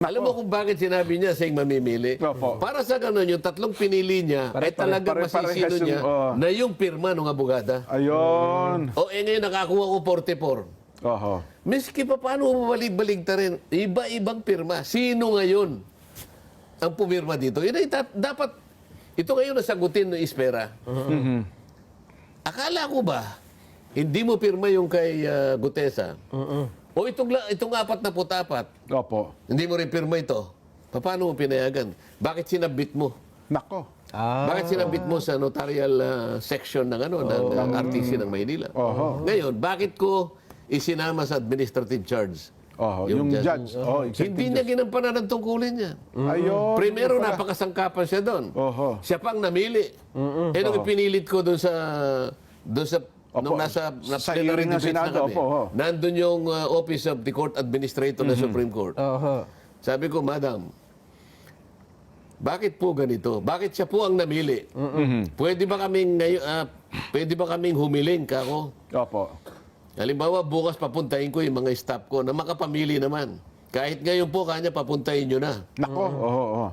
Alam mo kung bakit sinabi niya siyang mamimili? Opo. Para sa ganun, yung tatlong pinili niya ay talagang masisino niya na yung pirma ng abogada. Ayun. O ngayon nakakuha ko 44. Oho. Miski pa paano mo balik-balik ta rin, iba-ibang pirma. Sino ngayon ang pumirma dito? Yun ay dapat, ito ngayon nasagutin ng Ispera. Akala ko ba, hindi mo pirma yung kay Gutesa? O itong 44, Opo. hindi mo rin pirma ito. Paano mo pinayagan? Bakit sinabit mo? Nako. Bakit sinabit mo sa notarial section ng ng RTC ng Maynila? Ngayon, bakit ko isinama sa administrative charge? Yung judge. Hindi niya ginampanan ang tungkulin niya. Ayun. Primero, napakasangkapan siya doon. Siya pang namili. Nung ipinilit ko doon sa nung nasa Sa plenary hearing ng debate na Senado, kami, nandun yung Office of the Court Administrator ng Supreme Court. Sabi ko, Madam, bakit po ganito? Bakit siya po ang namili? Pwede ba kaming humiling kako? Opo. Halimbawa, bukas papuntahin ko yung mga staff ko na makapamili naman. Kahit ngayon po, kanya papuntahin nyo na. Nako.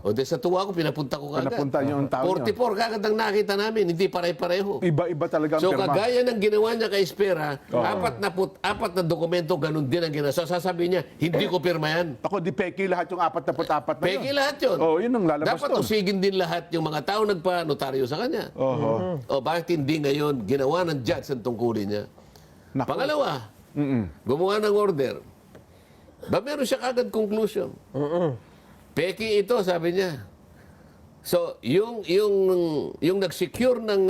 O de sa tuwa ko, pinapunta ko kagad. Pinapunta niyo ang tao 44 kagad ang nakita namin, hindi pare-pareho. Iba-iba talaga ang So pirma. kagaya ng ginawa niya kay Espera, apat na dokumento, ganun din ang ginawa. So sasabihin niya, hindi ko pirma yan. Ako, di peki lahat yung 44 na yun. Peki lahat yun. Yun ang lalabas Dapat doon. usigin din lahat yung mga tao nagpa-notaryo sa kanya. O bakit hindi ngayon ginawa ng judge ang tungkulin niya? Nako. Pangalawa, gumawa ng order. Ba meron siya kagad conclusion. Peki ito, sabi niya. So, yung nag-secure ng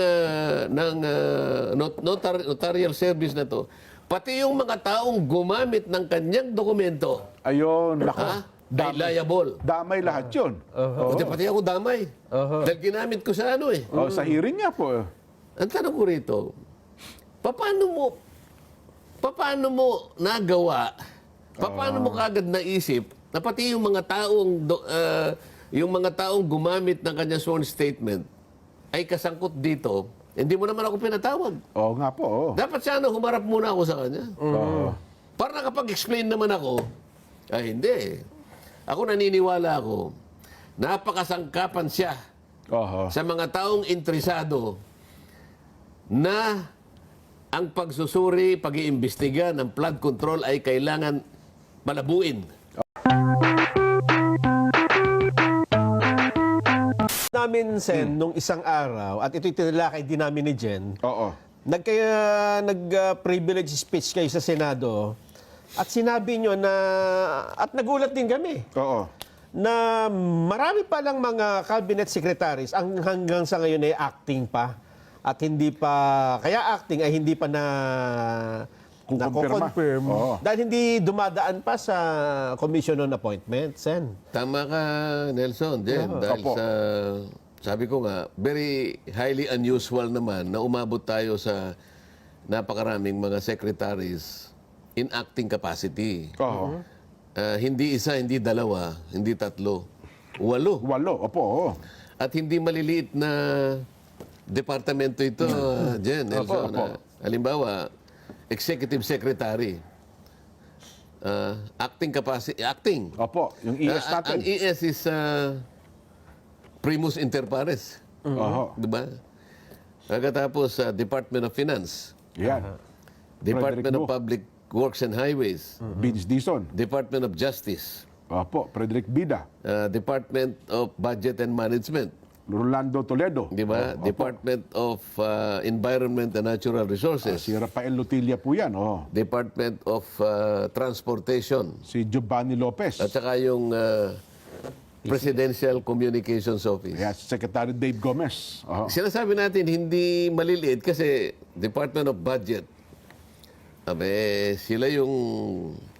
notarial service na to, pati yung mga taong gumamit ng kanyang dokumento, Ayun. Nako. ay liable. Damay lahat yun. Pati ako damay. Dahil ginamit ko sa Sa hearing niya po. Ang tanong ko rito, paano mo nagawa, paano mo kagad naisip na pati yung mga taong gumamit ng kanyang sworn statement ay kasangkot dito, hindi mo naman ako pinatawag. Oo nga po. Dapat sana humarap muna ako sa kanya. Para nakapag-explain naman ako, ay hindi. Ako naniniwala ako, napakasangkapan siya sa mga taong interesado na ang pagsusuri, pag-iimbestiga ng flood control ay kailangan malabuin. Namin, Sen, nung isang araw, at ito'y tinalakay din namin ni Jen, Oo. nag-privilege speech kayo sa Senado, at sinabi nyo na, at nagulat din kami, Oo. na marami pa lang mga cabinet secretaries ang hanggang sa ngayon ay acting pa. At hindi pa, kaya acting ay hindi pa na-confirm. Dahil hindi dumadaan pa sa commission on appointment, Sen. Tama ka, Nelson. Dahil sabi ko nga, very highly unusual naman na umabot tayo sa napakaraming mga secretaries in acting capacity. Hindi isa, hindi dalawa, hindi tatlo. 8. Opo. At hindi maliliit na departamento ito, Jen, Nelson. Halimbawa, executive secretary. Acting capacity, acting. Opo. Yung ES natin. Ang ES is primus inter pares. Diba? Pagkatapos, Department of Finance. Yan. Department of Public Works and Highways. Vince Dizon. Department of Justice. Opo. Frederick Bida. Department of Budget and Management. Rolando Toledo. Di ba? Department of Environment and Natural Resources. Si Rafael Lutilla po yan. Department of Transportation. Si Giovanni Lopez. At saka yung Presidential Communications Office. Si Secretary Dave Gomez. Sinasabi natin hindi maliliit kasi Department of Budget. Sila yung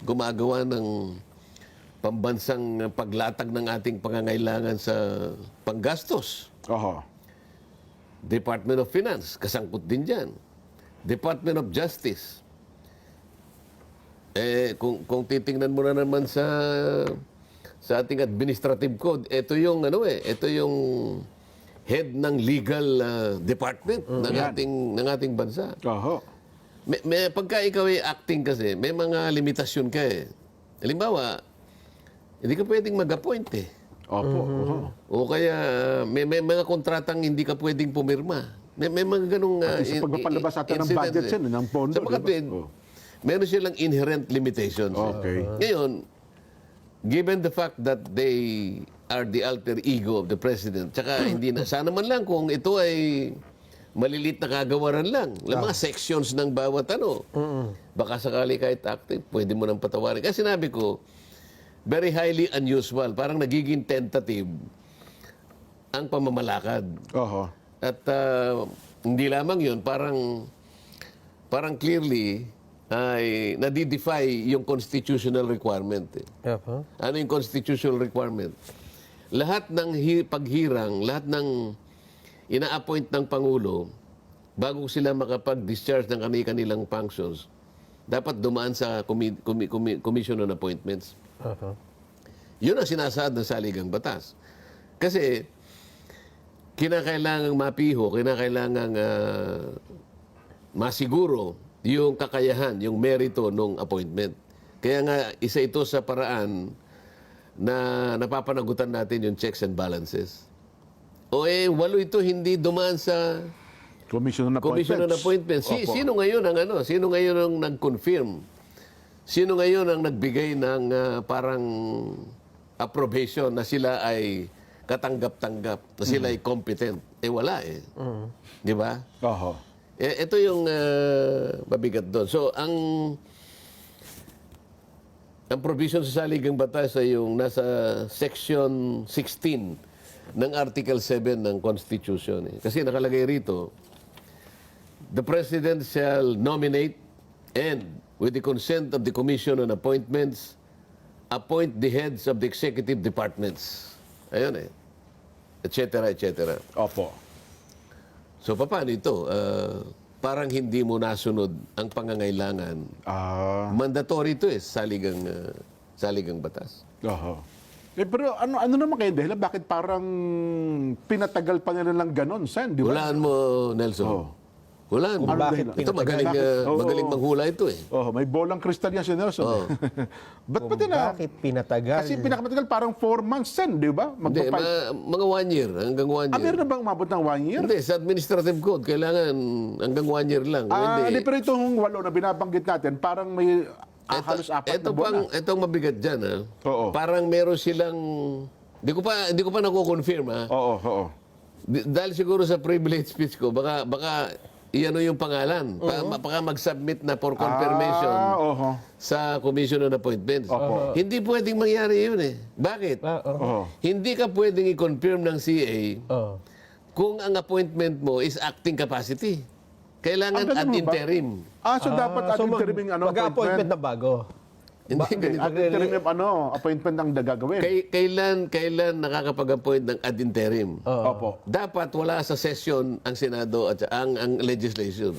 gumagawa ng pambansang paglatag ng ating pangangailangan sa panggastos. Department of Finance, kasangkot din dyan. Department of Justice. Kung titingnan mo na naman sa ating administrative code, ito yung head ng legal department ng ating bansa. Pagka ikaw ay acting kasi, may mga limitasyon ka eh. Halimbawa, hindi ka pwedeng mag-appoint eh. Opo. O kaya may mga kontratang hindi ka pwedeng pumirma. May mga ganung Sa pagpapalabas natin ng incidents budget yan, ng pondo. Sa mga di ba? meron silang inherent limitations. Okay. Ngayon, given the fact that they are the alter ego of the president, tsaka hindi na, sana man lang kung ito ay malilit na kagawaran lang, mga sections ng bawat ano, baka sakali kahit active, pwede mo nang patawarin. Kasi sinabi ko, very highly unusual, parang nagiging tentative ang pamamalakad. Oho. At hindi lamang yun, parang clearly ay nadidefy yung constitutional requirement. Ano yung constitutional requirement? Lahat ng paghirang, lahat ng ina-appoint ng Pangulo, bago sila makapag-discharge ng kanilang functions, dapat dumaan sa Commission on Appointments. Yun ang sinasaad ng saligang batas. Kasi kinakailangang mapiho, kinakailangang masiguro yung kakayahan, yung merito ng appointment. Kaya nga, isa ito sa paraan na napapanagutan natin yung checks and balances. O walo ito hindi dumaan sa Commission on Appointments. Commission on Appointments. Opo. Sino ngayon ang Sino ngayon ang nag-confirm? Sino ngayon ang nagbigay ng parang approbation na sila ay katanggap-tanggap, na sila ay competent? Wala eh. Di ba? Oho. Ito yung mabigat doon. So, ang provision sa saligang batas ay yung nasa Section 16 ng Article 7 ng Constitution. Kasi nakalagay rito, the President shall nominate and, with the consent of the Commission on Appointments, appoint the heads of the executive departments. Ayun et cetera, et cetera. Opo. So, paano ito? Parang hindi mo nasunod ang pangangailangan. Mandatory ito saligang batas. Oho. Pero ano naman kayo dahil bakit parang pinatagal pa nila ng ganon, Sen? Di ba? Hulaan mo, Nelson. Hulaan mo. Bakit Ito magaling, magaling manghula ito eh. Oh, may bolang kristal yan si Nelson. Ba't pati na? Bakit pinatagal? Kasi pinakamatagal parang 4 months, Sen, di ba? Hindi, mga 1 year, hanggang 1 year. Meron na bang umabot ng 1 year? Hindi, sa administrative code, kailangan hanggang 1 year lang. Hindi, pero itong 8 na binabanggit natin, parang may halos 4 na buwan na. Itong mabigat dyan, Oo. parang meron silang, hindi ko pa nakukonfirm, ha? Oo. Dahil siguro sa privilege speech ko, baka iano yung pangalan. Baka mag-submit na for confirmation Oho. sa Commission on Appointments. Opo. Hindi pwedeng mangyari yun eh. Bakit? Oho. Hindi ka pwedeng i-confirm ng CA kung ang appointment mo is acting capacity. Kailangan ganun ad ba? interim. So dapat ad interim Mag-appointment na bago. Hindi, ganito. Ad interim appointment ang gagawin. Kailan nakakapag-appoint ng ad interim? Opo. Dapat wala sa session ang Senado at ang legislature.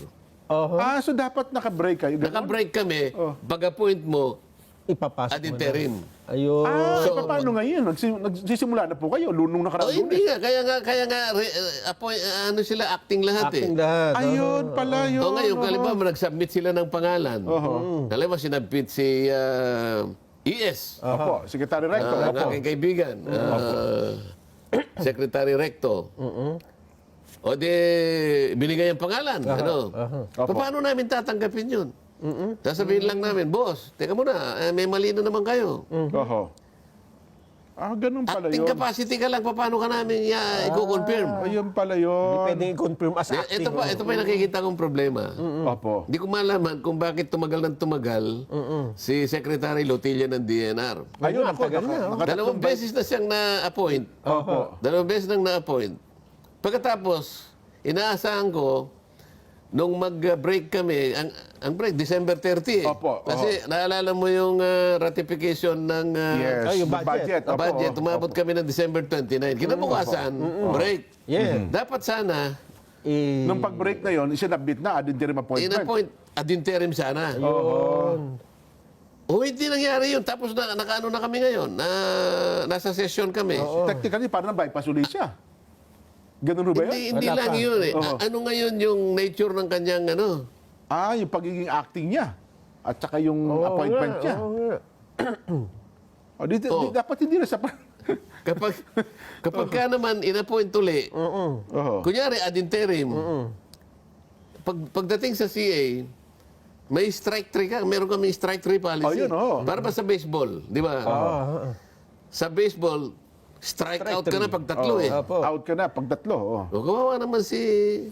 So dapat naka-break kayo. ganun? Naka-break kami, pag-appoint mo, Ipapasok ad interim. Ayun. So, paano ngayon? Nagsisimula na po kayo, lunong nakaraang Hindi nga, kaya nga, sila acting lahat Acting eh. lahat. Ayun pala yun. O ngayon, kalimbawa, nag-submit sila ng pangalan. Kalimbawa, sinabit si ES, Opo, Secretary Recto. ang Opo. aking kaibigan, Secretary Recto. O di, binigay ang pangalan. Paano namin tatanggapin yun? Sasabihin lang namin, boss, teka muna, may mali na naman kayo. Oho. Ganun pala Acting yun. capacity ka lang, paano ka namin i-confirm? Ayun pala yun. Pwede i-confirm as acting. Ito pa yung nakikita kong problema. Opo. Hindi ko malaman kung bakit tumagal ng tumagal si Secretary Lotilla ng DNR. Ayun, ako. tagal na, Dalawang beses na siyang na-appoint. Opo. Dalawang beses nang na-appoint. Pagkatapos, inaasahan ko, nung mag-break kami, ang break, December 30 eh. Opo, Kasi naalala mo yung ratification ng Yes, yung the budget. budget. Opo. budget. Tumabot kami ng December 29. Kinabukasan, break. Yeah. Dapat sana, Nung pag-break na yun, isinabit na ad interim appointment. in-appoint ad interim sana. Yun. O hindi nangyari yun. Tapos nakaano na kami ngayon. Nasa session kami. Technically, parang na-bypass ulit siya. Ganun ba yun? Hindi Wala lang pa. yun eh. Ano ngayon yung nature ng kanyang ano? Yung pagiging acting niya. At saka yung appointment niya. Dapat hindi na sa... Kapag ka naman inappoint uli, Oho. kunyari ad interim, pagdating sa CA, may strike 3 ka. Meron kami strike 3 policy. Oh, yun, oh. Para ba sa baseball, di ba? Sa baseball, strike out ka na pag tatlo eh. Opo. Out ka na pag tatlo. Oh. O, kawawa naman si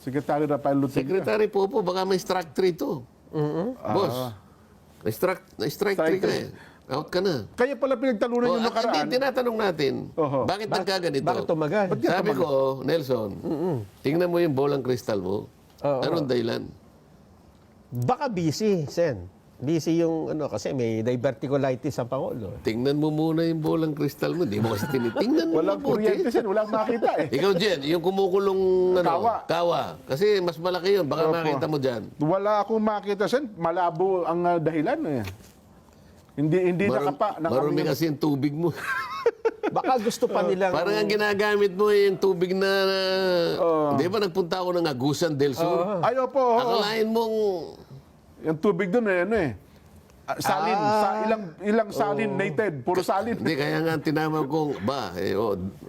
Secretary Rafael Lutilla. Secretary Popo, baka may strike 3 to. Boss, na-strike 3 ka eh. Out ka na. Kaya pala pinagtalunan yung Hindi, nakaraan. tinatanong natin, Oho. bakit nagkaganito? Bakit tumagal? Sabi ko, Nelson, tingnan mo yung bolang kristal mo. Oo. Anong dahilan? Baka busy, Sen. Busy yung kasi may diverticulitis ang Pangulo. Tingnan mo muna yung bolang kristal mo. Di mo kasi tinitingnan mo Walang mabuti. kuryente sen, walang makita eh. Ikaw, Jen, yung kumukulong Kawa. Kasi mas malaki yun. Baka Opo. makita mo dyan. Wala akong makita sen, malabo ang dahilan eh. Hindi nakapa. Marumi kasi yung tubig mo. Baka gusto pa nilang... Parang ang ginagamit mo yung tubig na... Di ba nagpunta ako ng Agusan del Sur? Ay, opo. Akalain mong... Yung tubig doon eh, salin. Ilang salinated. Puro salin. Hindi, kaya nga tinawag kong,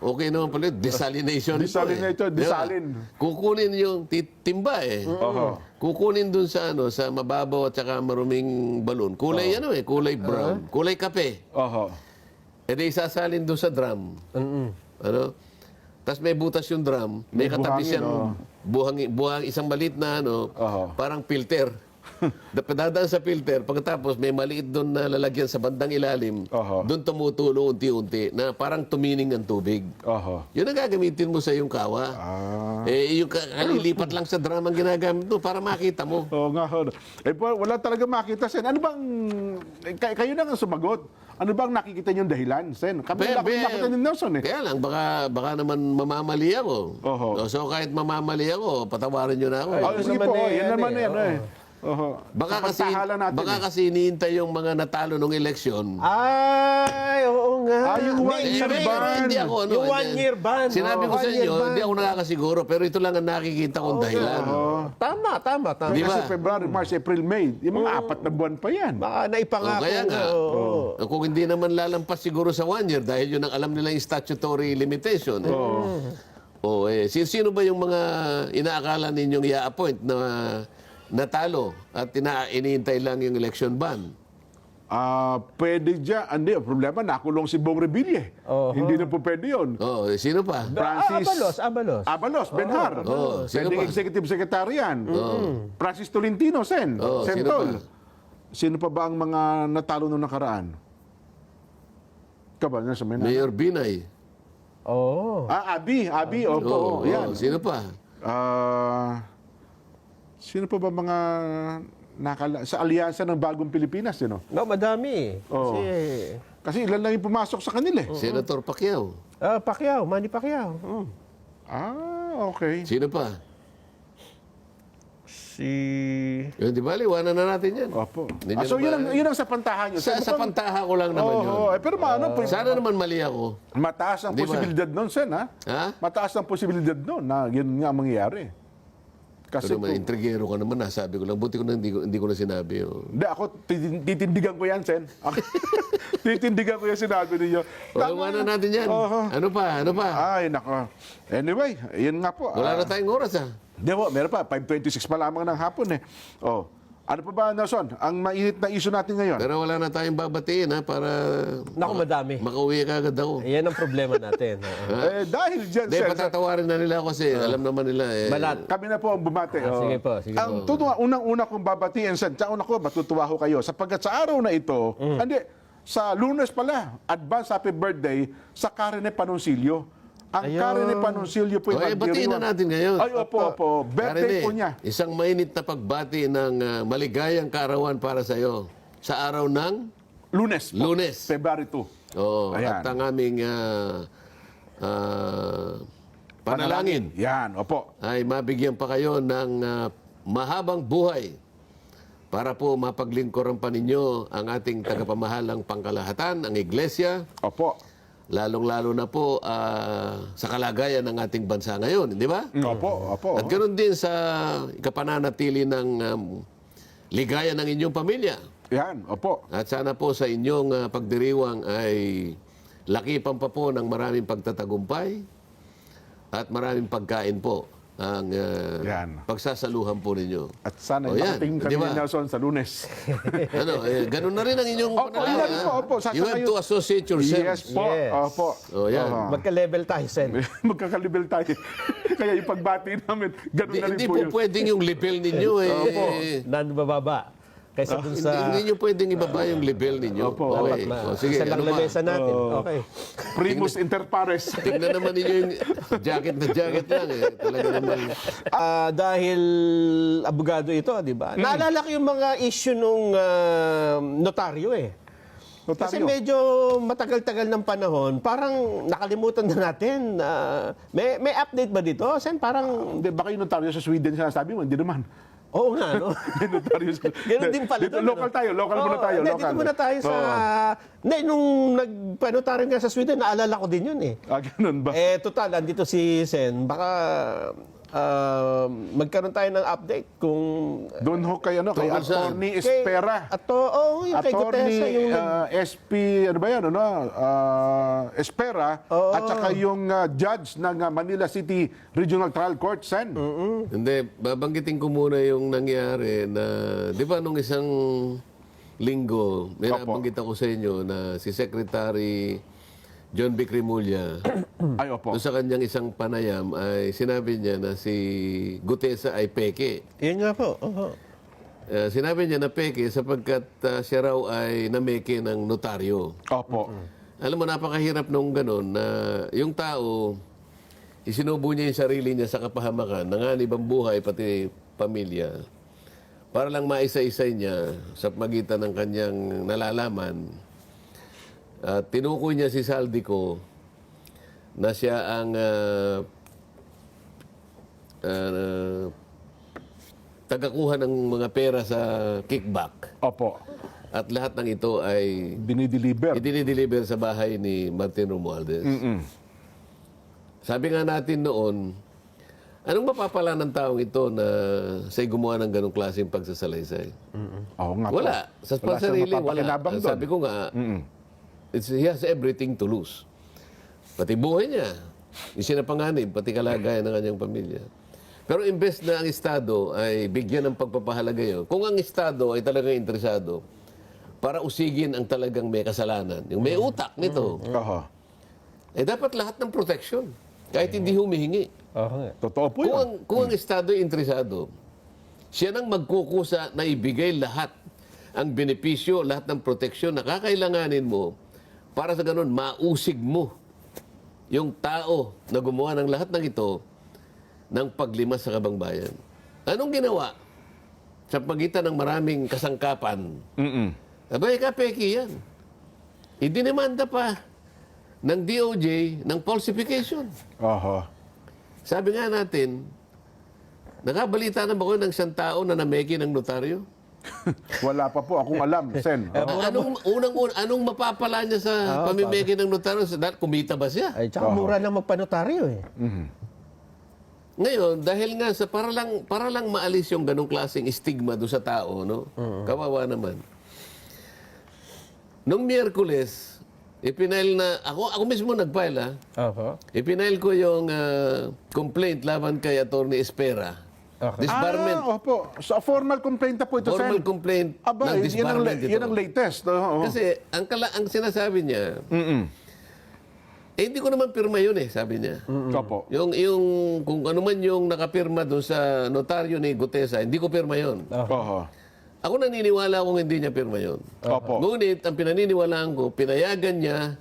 okay naman pala, desalination. Desalination, ito eh. Di ba? desalin. Kukunin yung timba eh. Oho. Kukunin dun sa sa mababaw at saka maruming balon. Kulay kulay brown, kulay kape. Oho. E di isasalin dun sa drum. Ano? Tapos may butas yung drum, may katabi buhangin, siyang buhang isang maliit na Oho. parang filter. Dadaan sa filter, pagkatapos may maliit doon na lalagyan sa bandang ilalim, Oho. doon tumutulo unti-unti na parang tumining ang tubig. Oho. Yun ang gagamitin mo sa iyong kawa. Yung kalilipat lang sa drum ang ginagamit mo para makita mo. Oo nga. Wala talaga makita, Sen. Ano bang... kayo na nga sumagot. Ano bang nakikita niyong dahilan, Sen? Kami wala akong nakita ni Nelson eh. Kaya lang, baka naman mamamali ako. Oho. So kahit mamamali ako, patawarin nyo na ako. Oh, sige po. Yan naman yan eh. Oho. Baka Pagtahala natin kasi iniintay yung mga natalo ng eleksyon. Ay, oo nga. Yung one-year ban. Hindi ako, Yung one-year ban. Sinabi ko sa One-year inyo, ban. hindi ako nakakasiguro, pero ito lang ang nakikita kong dahilan. Tama. Di ba? Kasi February, March, April, May. Yung mga 4 na buwan pa yan. Baka naipangako. Kaya nga, oo. kung hindi naman lalampas siguro sa 1 year, dahil yun ang alam nila yung statutory limitation. Sino ba yung mga inaakala ninyong i-appoint na natalo at iniintay lang yung election ban? Pwede dyan. Hindi, ang problema, nakulong si Bong Revilla. Hindi na po pwede yun. Sino pa? Abalos. Abalos, Benhar. Sino Sending pa? Executive Secretary yan. Francis Tolentino, Sen. Sino Sentol. pa? Sino pa ba ang mga natalo nung nakaraan? Kabal na sa Mena. Mayor Binay. Abi, opo. Yan. Sino pa? Sino pa ba mga sa alyansa ng Bagong Pilipinas, no? No, madami. Oo. Kasi ilan lang yung pumasok sa kanila eh. Senator Pacquiao. Pacquiao, Manny Pacquiao. Okay. Sino pa? Yun, di ba? Liwanan na natin yan. Opo. Hindi nyo So naman- yun ang sa pantahan nyo. Sa pantaha ko lang naman yun. Pero Sana naman mali ako. mataas ang Di ba? posibilidad nun, Sen, ha? Ha? Mataas ang posibilidad nun na yun nga ang mangyayari. Kasi Pero naman, intrigero ka naman, nasabi ko lang. Buti ko na hindi ko na sinabi. Hindi, ako titindigan ko yan, Sen. Titindigan ko yung sinabi ninyo. Iwanan natin yan. Oho. Ano pa? Ay, nako. Anyway, yun nga po. Wala na tayong oras, ha? Hindi po, meron pa. 5:26 pa lamang ng hapon eh. Ano pa ba, Nelson? Ang mainit na issue natin ngayon? Pero wala na tayong babatiin, ha? Para Naku, madami. makauwi ka agad ako. Yan ang problema natin. Dahil dyan, Hindi, Sen, patatawarin na nila ako kasi alam naman nila eh. Balat. kami na po ang bumate. Sige po. Ang unang-una kong babatiin, Sen, tsaka una ko, matutuwa ko kayo. Sapagkat sa araw na ito, sa Lunes pala, advance happy birthday sa Karine Panoncillo. Ang Karine Panoncillo po yung Batiin na natin ngayon. Ay, opo. Birthday Karine, po niya. Isang mainit na pagbati ng maligayang kaarawan para sa iyo sa araw ng Lunes po. Lunes. February 2. Oo, Ayan. at ang aming panalangin Yan, opo. ay mabigyan pa kayo ng mahabang buhay para po mapaglingkuran pa ninyo ang ating tagapamahalang pangkalahatan, ang Iglesia, Opo. lalong-lalo na po sa kalagayan ng ating bansa ngayon, di ba? Opo. At ganoon din sa ikapananatili ng ligaya ng inyong pamilya. Yan, opo. At sana po sa inyong pagdiriwang ay lakipan pa po ng maraming pagtatagumpay at maraming pagkain po ang Yan. pagsasaluhan po ninyo. At sana O, yan. makating kami Di ba? ni Nelson sa Lunes. Ganun na rin ang inyong Opo, panalangin, yan po, ha? opo. You have to associate yourselves. Yes po. Yes. Opo. O, yan. Magka-level tayo, Sen. Magkakalibel tayo. Kaya yung pagbati namin, ganun na rin Hindi po po yun. pwedeng yung level ninyo eh. Opo. Nanbababa. Kaysa dun Hindi, sa... hindi nyo pwedeng ibaba yung level ninyo. Opo. Okay. Na, O, sige, isa lang ano na pa? mesa natin. Okay. Primus inter pares. Tingnan naman ninyo yung jacket na jacket lang eh. Talaga naman. Dahil abogado ito, di ba? Naalala ko yung mga issue nung notaryo eh. Kasi Notaryo. medyo matagal-tagal ng panahon, parang nakalimutan na natin. May update ba dito? Sen, parang, Hindi, baka yung notaryo sa Sweden sinasabi mo, hindi naman. oo nga, no? May notaryo sa... Ganun din pala. Dito, doon, local ano? tayo, local muna Oo, tayo. hindi, Local. dito muna tayo sa... Oo. Hindi, nung nagpanotaryo nga sa Sweden, naalala ko din yun eh. Ganun ba? Total, andito si Sen. Baka magkaroon tayo ng update kung... Doon ho kay, ano, kay Tungkol saan? Attorney Espera. Yung kay Gutesa. Yung SP, ano ba yan, ano? Espera. Oo. At saka yung judge ng Manila City Regional Trial Court, Sen. Hindi, babanggitin ko muna yung nangyari na, di ba nung isang linggo, may Opo. nabanggit ako sa inyo na si Secretary John B. Cremulya, Ay, opo. doon sa kanyang isang panayam ay sinabi niya na si Gutesa ay peke. Yun nga po. Oo. Sinabi niya na peke sapagkat siya raw ay nameke ng notaryo. Opo. Alam mo, napakahirap nung ganun na yung tao, isinubo niya yung sarili niya sa kapahamakan, nanganib ang buhay, pati pamilya, para lang maisa-isay niya sa pagitan ng kanyang nalalaman. At tinukoy niya si Saldico na siya ang tagakuha ng mga pera sa kickback. Opo. At lahat ng ito ay Dinideliver. idinideliver sa bahay ni Martin Romualdez. Sabi nga natin noon, anong mapapala ng taong ito na siya'y gumawa ng ganong klaseng pagsasalaysay? Oo nga po. Wala. Sa Wala siyang pansarili, wala. mapapakinabang doon. Sabi ko nga, he has everything to lose. Pati buhay niya, yung sinapanganib, pati kalagayan ng kanyang pamilya. Pero imbes na ang Estado ay bigyan ng pagpapahalaga yun, kung ang Estado ay talagang interesado para usigin ang talagang may kasalanan, yung may utak nito, Oho. dapat lahat ng protection, kahit hindi humihingi. Totoo po yun. Kung ang Estado ay interesado, siya nang magkukusa na ibigay lahat ang benepisyo, lahat ng proteksyon na kakailanganin mo para sa ganun, mausig mo yung tao na gumawa ng lahat ng ito ng paglimas sa kabangbayan. Anong ginawa? Sa pagitan ng maraming kasangkapan, abay, kapeki yan. Idinimanda pa ng DOJ ng falsification. Oho. Sabi nga natin, nakabalita na ba kayo ng isang tao na nameki ng notaryo? Wala pa po akong alam, Sen. Anong mapapala niya sa pamimeki ng notaryo? Dahil kumita ba siya? Ay, tsaka mura lang magpanotaryo eh. Ngayon, dahil nga sa para lang maalis yung ganong klaseng stigma do sa tao, no? Kawawa naman. Nung Miyerkules, ipinail na ako mismo nag-file, ipinail ko yung complaint laban kay Attorney Espera. Disbarment. Opo. So, formal complaint na po ito, Formal Sen. complaint Aba, ng disbarment ito. yan ang latest. Oo. Kasi ang sinasabi niya, hindi ko naman pirma yun sabi niya. Opo. Yung kung ano man yung nakapirma doon sa notaryo ni Gutesa, hindi ko pirma yun. Oho. Ako naniniwala kung hindi niya pirma yun. Opo. Ngunit, ang pinaniniwalaan ko, pinayagan niya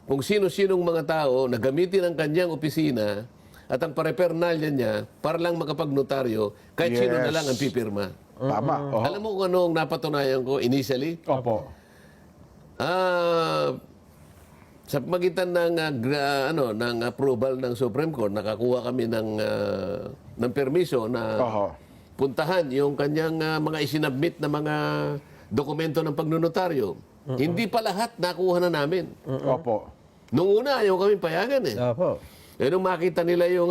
kung sino-sinong mga tao na gamitin ang kanyang opisina at ang parepernalya niya para lang makapag-notaryo kahit sino na lang ang pipirma. Tama. Oho. Alam mo kung anong napatunayan ko initially? Opo. Sa pagitan ng ng approval ng Supreme Court, nakakuha kami ng permiso na Oho. puntahan yung kanyang mga isinabmit na mga dokumento ng pagnonotaryo. Hindi pa lahat nakuha na namin. Opo. Nung una, ayaw kami payagan Opo. nung makita nila yung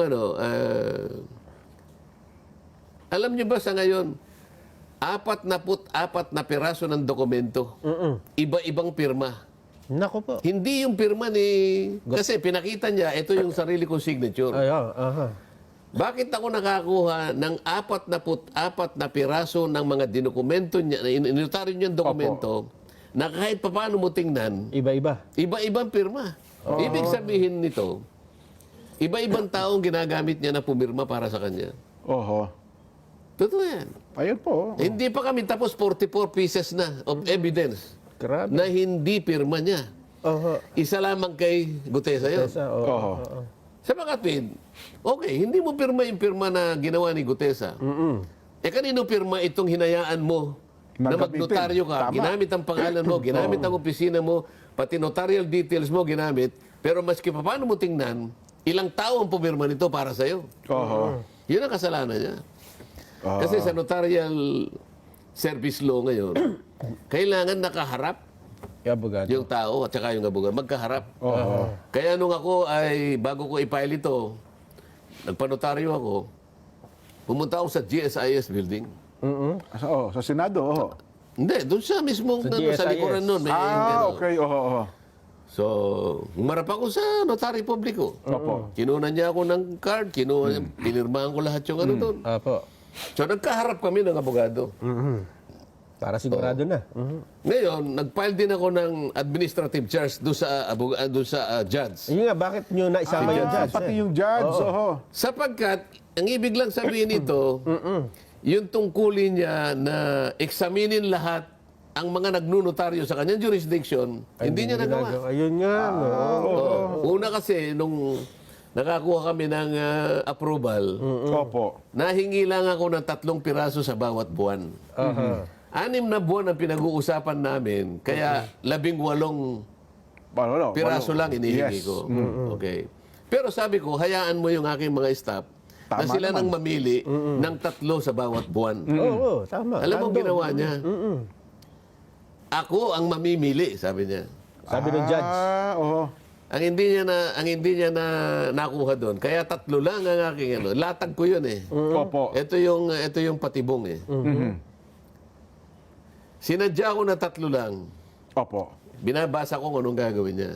alam niyo ba sa ngayon, 44 na piraso ng dokumento. Iba-ibang pirma. Nako po. Hindi yung pirma ni... Kasi pinakita niya, ito yung sarili kong signature. Ayan, aha. Bakit ako nakakuha ng 44 na piraso ng mga dinokumento niya, inotaryo niyang dokumento, na kahit papaano mo tingnan, Iba-iba. iba-ibang pirma. Ibig sabihin nito, iba-ibang taong ginagamit niya na pumirma para sa kanya. Oho. Totoo yan. Ayun po. Hindi pa kami tapos 44 pieces na of evidence Grabe. na hindi pirma niya. Oho. Isa lamang kay Gutesa yun. Tesa, Oho. Sa mga tweet, okay, hindi mo pirma yung pirma na ginawa ni Gutesa. Eh kanino pirma itong hinayaan mo na Gagamitin. magnotaryo ka? Tama. Ginamit ang pangalan mo, ginamit ang opisina mo, pati notarial details mo ginamit, pero maski pa paano mo tingnan, ilang tao ang pumirma nito para sa'yo. Oho. Yun ang kasalanan niya. Kasi sa notarial service law ngayon, kailangan nakaharap Abogado. yung tao at saka yung abogado. Magkaharap. Oho. Kaya nung ako ay, bago ko i-file ito, nagpanotaryo ako, pumunta ako sa GSIS building. Sa Senado, oho. Hindi, doon siya mismo, Sa sa GSIS. likuran nun. May, ano. Okay, oho, oho. So, umarap ako sa notary publiko. Opo. Kinuha niya ako ng card, pinirmahan ko lahat yung ano doon. Apo. So, nagkaharap kami ng abogado. Para sigurado na. Ngayon, nag-file din ako ng administrative charge doon sa judge. Yun nga, bakit nyo naisama yung judge? Pati yung judge, oho. Sapagkat, ang ibig lang sabihin nito, yung tungkulin niya na eksaminin lahat ang mga nagnunotaryo sa kanyang jurisdiction, hindi niya nagawa. Ayun nga, no? Una kasi, nung nakakuha kami ng approval, Opo. nahingi lang ako ng 3 piraso sa bawat buwan. 6 na buwan ang pinag-uusapan namin, kaya 18 piraso lang inihingi Yes. ko. Okay. Pero sabi ko, hayaan mo yung aking mga staff na Tama sila naman. nang mamili ng 3 sa bawat buwan. Oo, tama. Alam mo ang Random. ginawa niya? Ako ang mamimili, sabi niya. Sabi ng judge. Oho. Ang hindi niya na nakuha doon. Kaya 3 lang ang aking ano. Latag ko 'yun eh. Opo. Ito yung patibong eh. Sinadya ko na 3 lang. Opo. Binabasa ko kung anong gagawin niya.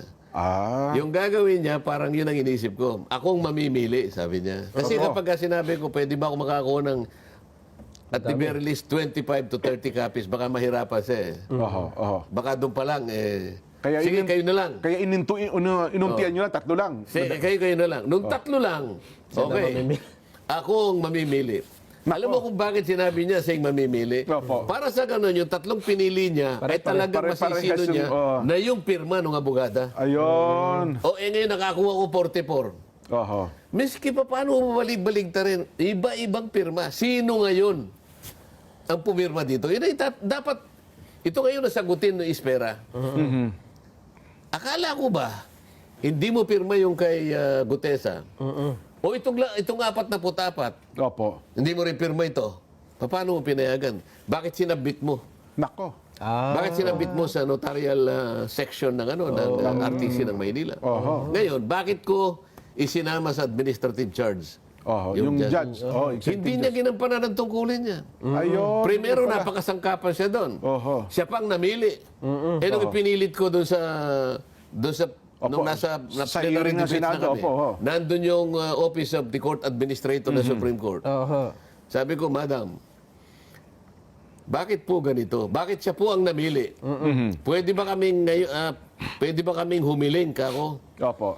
Yung gagawin niya, parang yun ang inisip ko. Akong mamimili, sabi niya. Kasi kapag sinabi ko, pwede ba ako makakuha ng at the very least 25 to 30 copies, baka mahirapan siya eh. Oho, oho. Baka doon pa lang eh. Kaya Sige, kayo na lang. Kaya inuntian nyo na 3 lang. Kayo na lang. Nung 3 lang, okay. Ako ang mamimili. Alam mo kung bakit sinabi niya siyang mamimili? Opo. Para sa ganun, yung 3 pinili niya, ay talagang pare-parehas masisino yung, niya na yung pirma ng abogada. Ayun. O ngayon nakakuha ko 44. Oho. Miski pa paano mo balig-balig ta rin, iba-ibang pirma. Sino ngayon ang pumirma dito? Yun ay dapat, ito ngayon nasagutin ng Ispera. Akala ko ba, hindi mo pirma yung kay Gutesa? O itong 44, Opo. hindi mo rin pirma ito. Paano mo pinayagan? Bakit sinabit mo? Nako. Bakit sinabit mo sa notarial section ng RTC ng Maynila? Ngayon, bakit ko isinama sa administrative charge? Oho. Yung judge. Oh, Hindi niya ginampanan ang tungkulin niya. Ayun. Primero, napakasangkapan siya doon. Oho. Siya pang namili. Nung ipinilit ko doon sa nung nasa Sa plenary hearing ng debate na Senado, kami, opo. nandun yung Office of the Court Administrator ng Supreme Court. Oho. Sabi ko, Madam, bakit po ganito? Bakit siya po ang namili? Pwede ba kaming humiling kako? Opo.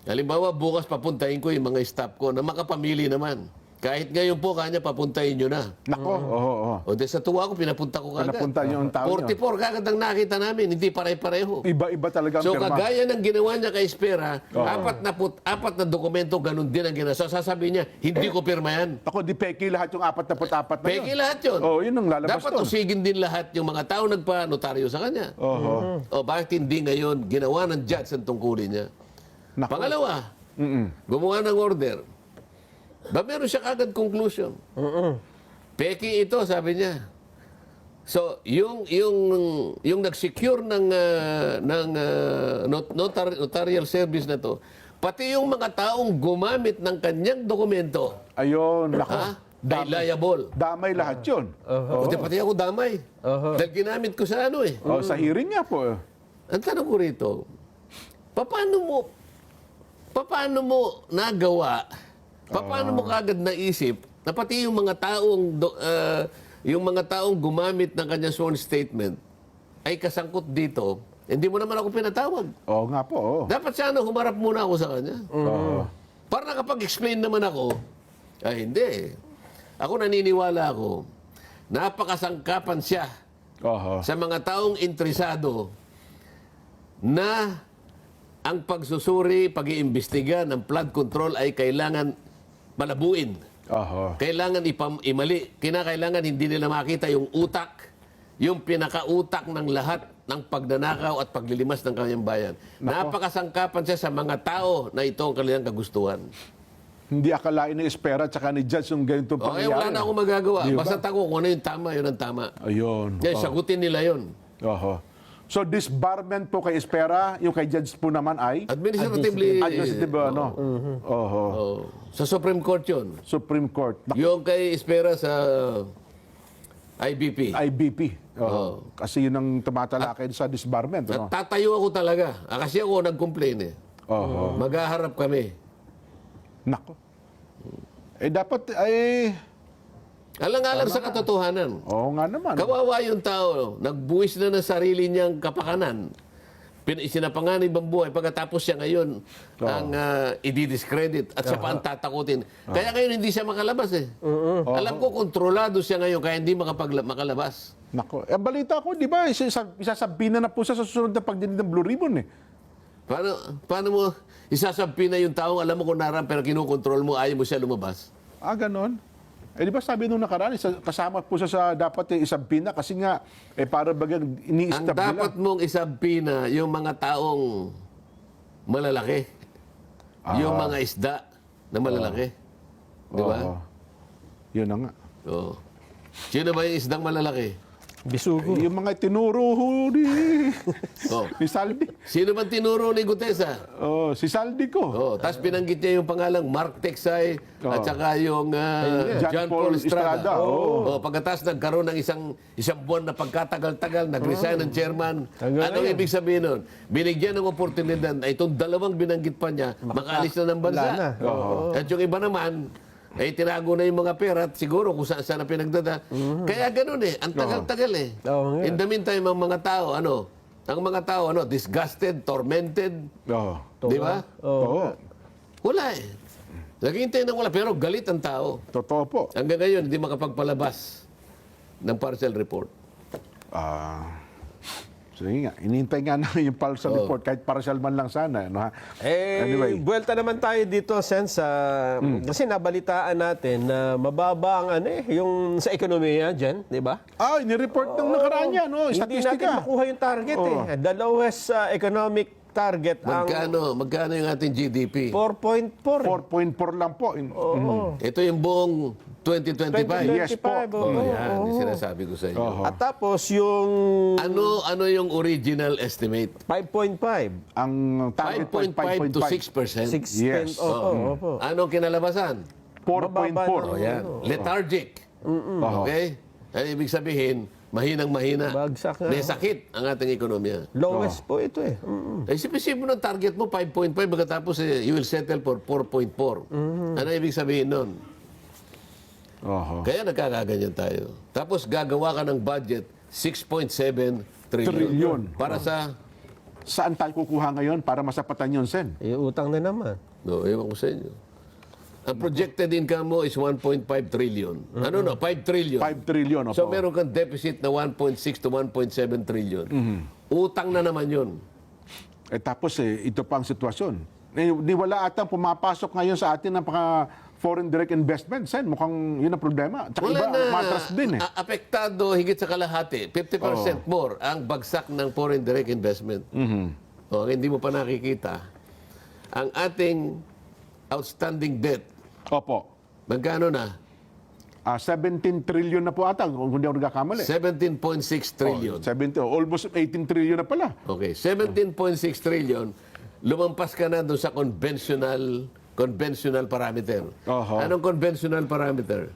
Halimbawa, bukas papuntahin ko yung mga staff ko na makapamili naman. Kahit ngayon po, kanya papuntahin nyo na. Nako. Oho, oho. O de sa tuwa ko, pinapunta ko kagad. Pinapunta niyo ang tao niyo. 44 kagad ang nakita namin, hindi pare-pareho. Iba-iba talaga ang So pirma. kagaya ng ginawa niya kay Espera, 44 na dokumento, ganun din ang ginawa. So sasabihin niya, hindi ko pirma yan. Ako, di peki lahat yung 44 na Peki yun. lahat yun. Oh, yun ang lalabas Dapat doon. usigin din lahat yung mga tao nagpa-notaryo sa kanya. Oho. O bakit hindi ngayon ginawa ng judge ang tungkulin niya? Nako. Pangalawa, gumawa ng order. Ba meron siya kagad conclusion. Peki ito, sabi niya. So, yung nag-secure ng notarial service na to, pati yung mga taong gumamit ng kanyang dokumento, Ayun. Nako. ay liable. Damay lahat yun. Pati ako damay. Dahil ginamit ko sa ano eh. Sa hearing nga po. Ang tanong ko rito, paano mo nagawa, paano mo kagad naisip na pati yung mga taong gumamit ng kanyang sworn statement ay kasangkot dito, hindi mo naman ako pinatawag. Oo nga po. Oo. Dapat sana humarap muna ako sa kanya. Para nakapag-explain naman ako, ay hindi. Ako naniniwala ako, napakasangkapan siya sa mga taong interesado na ang pagsusuri, pag-iimbestiga ng flood control ay kailangan malabuin. Kailangan imali. Kinakailangan hindi nila makita yung utak, yung pinakautak ng lahat ng pagnanakaw at paglilimas ng kanyang bayan. Napakasangkapan siya sa mga tao na ito ang kanilang kagustuhan. Hindi akalain ni Espera at saka ni Judge yung ganitong Okay, pangyayari. wala na akong magagawa. Di ba? Basta ako kung ano yung tama, yun ang tama. Ayun. Yan, sagutin nila yun. So disbarment po kay Espera, yung kay Judge po naman ay Administratively. administrative, ano? Sa Supreme Court yun. Supreme Court. Yung kay Espera sa IBP. IBP. Kasi yun ang tumatalakay sa disbarment. Ano? At tatayo ako talaga. Kasi ako nag-complain eh. Maghaharap kami. Nako. Dapat ay... Alang-alang sa katotohanan. Oo nga naman. Kawawa yung tao. Nagbuwis na ng sarili niyang kapakanan. Isinapanganib ang buhay. Pagkatapos siya ngayon ang i-discredit at siya pa ang tatakutin. Kaya ngayon hindi siya makalabas eh. Alam ko kontrolado siya ngayon kaya hindi makalabas. Nako. Balita ko, di ba, isasabihin na po siya sa susunod na pagdinig ng Blue Ribbon eh. Paano mo isasabi na yung taong alam mo kung naran pero kinukontrol mo, ayaw mo siya lumabas? Ganon. Di ba sabi nung nakaraan, kasama po siya sa dapat isabi na kasi nga, para bagang Ang ini-stop dapat mong isabi na yung mga taong malalaki. Yung mga isda na malalaki. Di ba? Yun na nga. Oo. Sino ba yung isdang malalaki? Bisugo. Yung mga tinuro ni, Oh. ni Saldi. Sino bang tinuro ni Gutesa? Si Saldi ko. Oh, tapos binanggit niya yung pangalang Mark Texay at saka yung John Paul Estrada. Pagkatapos nagkaroon ng isang buwan na pagkatagal-tagal, nag-resign ng chairman. Anong ibig sabihin nun? Binigyan ng oportunidad ay itong dalawang binanggit pa niya, makaalis na ng bansa. At yung iba naman, ay tinago na yung mga pera at siguro kung saan na pinagdada. Kaya ganun eh. Ang tagal-tagal eh. In the meantime, ang mga tao, disgusted, tormented. Di ba? Wala eh. Naghihintay ng wala, pero galit ang tao. Totoo po. Hanggang ngayon, hindi makapagpalabas ng partial report. Sige nga, inintay nga namin yung partial report, kahit partial man lang sana. No, ha? Anyway, buwelta naman tayo dito, Sen, kasi nabalitaan natin na mababa ang yung sa ekonomiya dyan, di ba? Inireport ng nakaraan yan, no? Hindi natin Statistika. makuha yung target eh. The lowest economic target Magkano yung ating GDP? 4.4. 4.4 lang po. Ito yung buong 2025. Yes po. Yan, yung sinasabi ko sa inyo. At tapos yung Ano yung original estimate? 5.5. Ang target po is 5.5 to 5.5. 6%. Yes. Opo. Anong kinalabasan? 4.4. Yan. Lethargic. Okay? Ano ibig sabihin? Mahinang-mahina. Bagsak na. May sakit ang ating ekonomiya. Lowest po ito eh. Isip-isip mo ng target mo, 5.5, pagkatapos you will settle for 4.4. Ano ibig sabihin nun? Kaya nagkakaganyan tayo. Tapos gagawa ka ng budget, 6.7 trillion. Para sa... Saan tayo kukuha ngayon para masapatan yun, Sen? Utang na naman. No, ewan ko sa inyo. Ang projected income mo is 1.5 trillion. 5 trillion. 5 trillion. So meron kang deficit na 1.6 to 1.7 trillion. Utang na naman yun. Tapos ito pa ang sitwasyon. Di wala atang pumapasok ngayon sa atin ng foreign direct investment, Sen. Mukhang yun ang problema. Tsaka Wala iba, na. matras din eh. Apektado higit sa kalahati. 50% more ang bagsak ng foreign direct investment. Hindi mo pa nakikita. Ang ating outstanding debt, Opo. magkano na? 17 trillion na po ata, kung hindi ako nagkakamali. 17.6 trillion. Almost 18 trillion na pala. Okay, 17.6 trillion, lumampas ka na doon sa conventional parameter. Anong conventional parameter?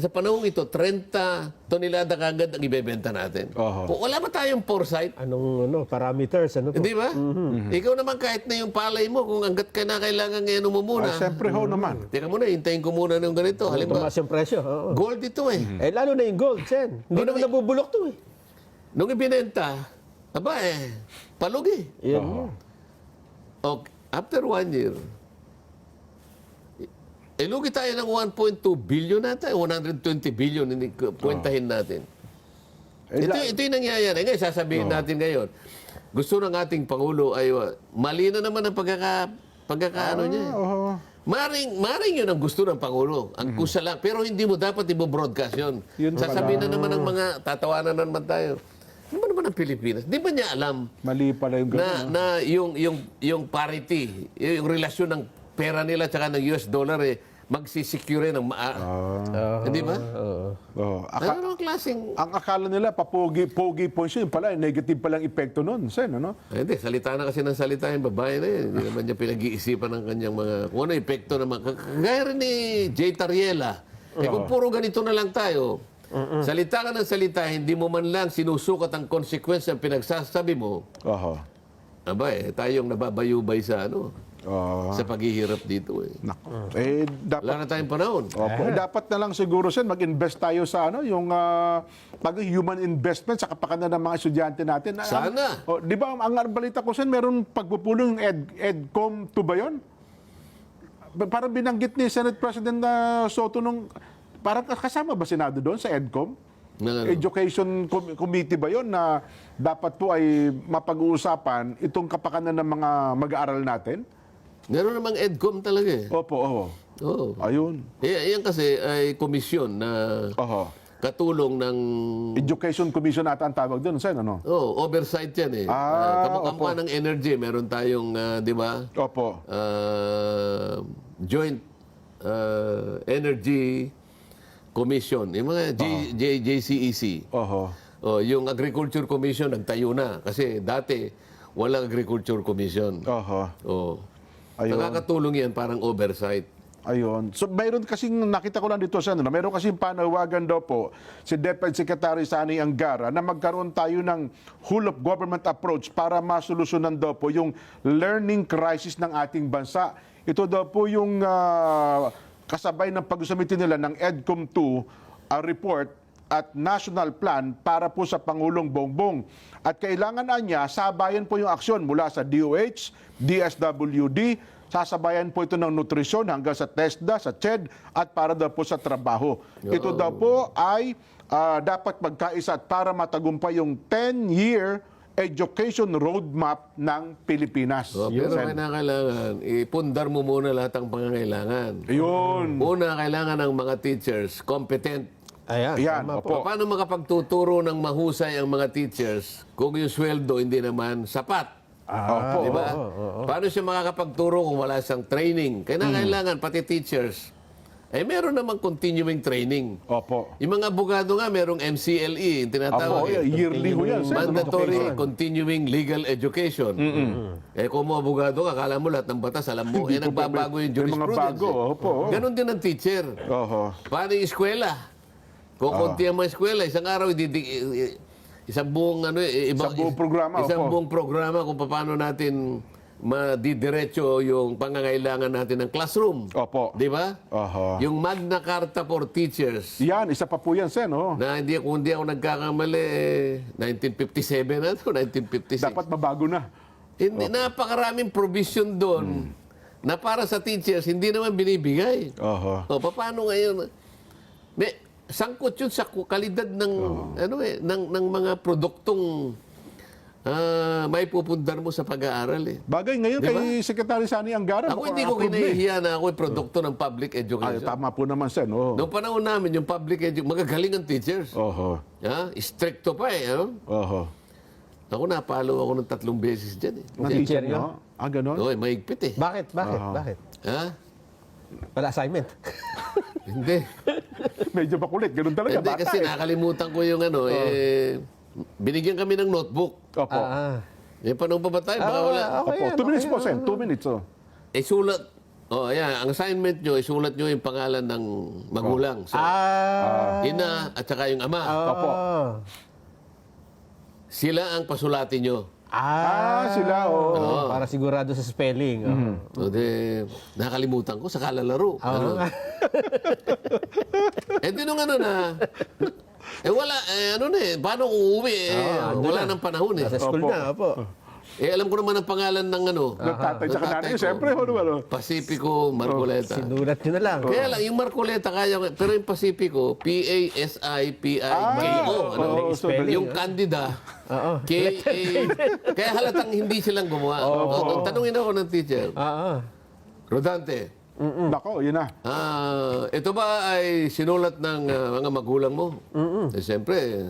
sa panahong ito, 30 tonelada kagad ang ibebenta natin. Kung wala ba tayong foresight, Anong parameters? Ano po? di ba? Ikaw naman kahit na yung palay mo, kung hanggat ka na kailangan ngayon mo muna. Siyempre ho naman. Teka muna, hintayin ko muna ng ganito. Halimbawa, Tumaas yung presyo. Oo. gold ito eh. Lalo na yung gold, Sen. Hindi naman nabubulok to eh. Nung ibinenta, palugi. Yan yun. Okay, after 1 year, lugi tayo ng 1.2 billion natin, 120 billion, hindi kwentahin natin. Ito yung nangyayari. Ngayon, sasabihin natin ngayon, gusto ng ating Pangulo ay mali na naman ang pagkakaano niya. Maring yun ang gusto ng Pangulo. Ang kusa lang. Pero hindi mo dapat i-broadcast yun. Sasabihin na naman ng mga, tatawanan na naman tayo. Ano ba naman ang Pilipinas? Di ba niya alam Mali pala yung gano'n. na yung parity, yung relasyon ng pera nila at ng US dollar magsisecure ng hindi ba? Ano ang klaseng... Ang akala nila, pogi points yun pala, negative palang epekto nun, Sen, ano? Hindi, salita na kasi ng salita yung babae na yun. Hindi naman niya pinag-iisipan ng kanyang mga... Kung ano epekto naman. Kagaya rin ni Jay Tariela. Kung puro ganito na lang tayo, salita ka ng salita, hindi mo man lang sinusukat ang konsekwensya ng pinagsasabi mo, tayong nababayubay sa sa paghihirap dito eh. Dapat, Wala na tayong panahon. dapat na lang siguro, Sen, mag-invest tayo sa yung human investment sa kapakanan ng mga estudyante natin. Sana. Di ba, ang balita ko, Sen, meron pagpupulong EDCOM 2 ba yun? Parang binanggit ni Senate President Soto nung, parang kasama ba Senado doon sa EDCOM? Education Committee ba yun na dapat po ay mapag-uusapan itong kapakanan ng mga mag-aaral natin? Meron namang EDCOM talaga eh. Opo. Ayun. Yan kasi ay komisyon na katulong ng... Education Commission ata ang tawag doon, Sen, ano? Oversight yan eh. Kamukha ng energy. Meron tayong, di ba? Opo. Joint Energy Commission. Yung mga JCEC. Yung Agriculture Commission, nagtayo na. Kasi dati, walang Agriculture Commission. Ayun. Nakakatulong yan, parang oversight. Ayun. So, mayroon kasing, nakita ko lang dito, Sen, mayroon kasing panawagan daw po si DepEd Secretary Sani Angara na magkaroon tayo ng whole of government approach para masolusyonan daw po yung learning crisis ng ating bansa. Ito daw po yung kasabay ng pag-usamitin nila ng EDCOM 2 report at national plan para po sa Pangulong Bongbong. At kailangan niya, sabayan po yung aksyon mula sa DOH, DSWD, sasabayan po ito ng nutrisyon hanggang sa TESDA, sa CHED, at para daw po sa trabaho. Ito daw po ay dapat magkaisa at para matagumpay yung 10-year education roadmap ng Pilipinas. Pero kailangan, ipundar mo muna lahat ang pangangailangan. Yun. Una, kailangan ng mga teachers competent. Ayan, opo. Paano makapagtuturo ng mahusay ang mga teachers kung yung sweldo hindi naman sapat? Opo. Diba? Paano siya makakapagturo kung wala siyang training? Kailangan, pati teachers, meron namang continuing training. Opo. Yung mga abogado nga, merong MCLE, yung tinatawag. Yearly ho yan. Mandatory Continuing Legal Education. Kung mo abogado ka, akala mo lahat ng batas, alam mo, nagbabago yung jurisprudence. Ganon din ang teacher. Paano yung eskwela? Kung konti ang mga eskwela, isang araw, isang buong programa. Isang buong programa kung paano natin madidiretso yung pangangailangan natin ng classroom. Opo. Di ba? Yung Magna Carta for Teachers. Yan, isa pa po yan, Sen. Na kung hindi ako nagkakamali, 1957 na ito, 1956. Dapat mabago na. Hindi, napakaraming provision doon na para sa teachers, hindi naman binibigay. Paano ngayon? Sangkot yun sa kalidad ng ng mga produktong may pupundar mo sa pag-aaral eh. Bagay ngayon kay Secretary Sani Angara. Ako hindi ko kinahihiya na ako produkto ng public education. Tama po naman, Sen. Noong panahon namin, yung public education, magagaling ang teachers. Stricto pa eh. Ako napalo ako ng 3 beses dyan eh. Teacher yun? Ganon? Mahigpit eh. Bakit? Wala assignment? Hindi. Medyo makulit. Ganun talaga. Hindi kasi nakalimutan ko yung binigyan kami ng notebook. Opo. Panahon pa ba tayo? Baka wala. 2 minutes po, Sen. 2 minutes. Sulat. Oh, ayan. Ang assignment nyo, isulat nyo yung pangalan ng magulang. So, ina at saka yung ama. Opo. Sila ang pasulatin nyo. Sila, Para sigurado sa spelling. O de, nakalimutan ko sa kalalaro. Ano? Di nung ano na, wala, ano na paano kung uuwi? Wala nang panahon eh. Sa school Opo. na, po. Alam ko naman ang pangalan ng ano. Ng tatay sa tatay kananay. ko. Siyempre, ano. Pacifico Marcoleta. Sinulat nyo na lang. Kaya lang, yung Marcoleta kaya ko, pero yung Pacifico, P-A-S-I-P-I-K-O. Ano? so spelling, Yung Candida, K-A. Kaya halatang hindi silang gumawa. Tanungin ako ng teacher, Rodante, Nako, yun na. ito ba ay sinulat ng mga magulang mo? Siyempre,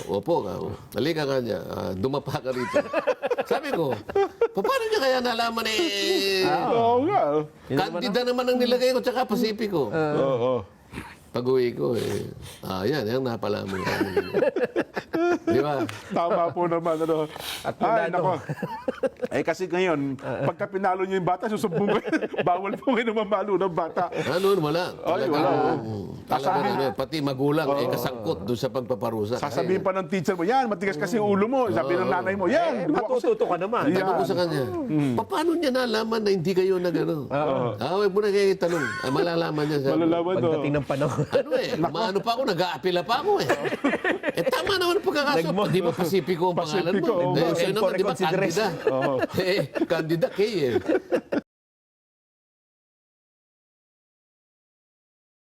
opo, halika ka niya, dumapa ka rito. Sabi ko, paano niya kaya nalaman Oo nga. Candida naman ang nilagay ko, tsaka Pacifico. Oo. Pag-uwi ko, yan napala mo. Di ba? Tama po naman. Ano. At Ay, nanalo. nako. Kasi ngayon, pagka pinalo niyo yung bata, susumbong kayo. Bawal po kayo mamalo ng bata. Ano, wala. Ay, wala. Talaga, pati magulang, kasangkot doon sa pagpaparusa. Sasabihin pa ng teacher mo, yan, matigas kasi yung ulo mo. Sabi ng nanay mo, yan. Matututo ka naman. Yeah. Tanong ko sa kanya, paano niya nalaman na hindi kayo na gano'n? Huwag mo na kayo itanong. Malalaman niya. Sabi. Malalaman to. Pagdating ng panahon. Maano pa ako, nag-aapila pa ako tama naman ang pagkakaso. Di ba Pacifico ang pangalan Pacifico, mo? oo. Naman, di ba Reconsideration. Candida? Candida K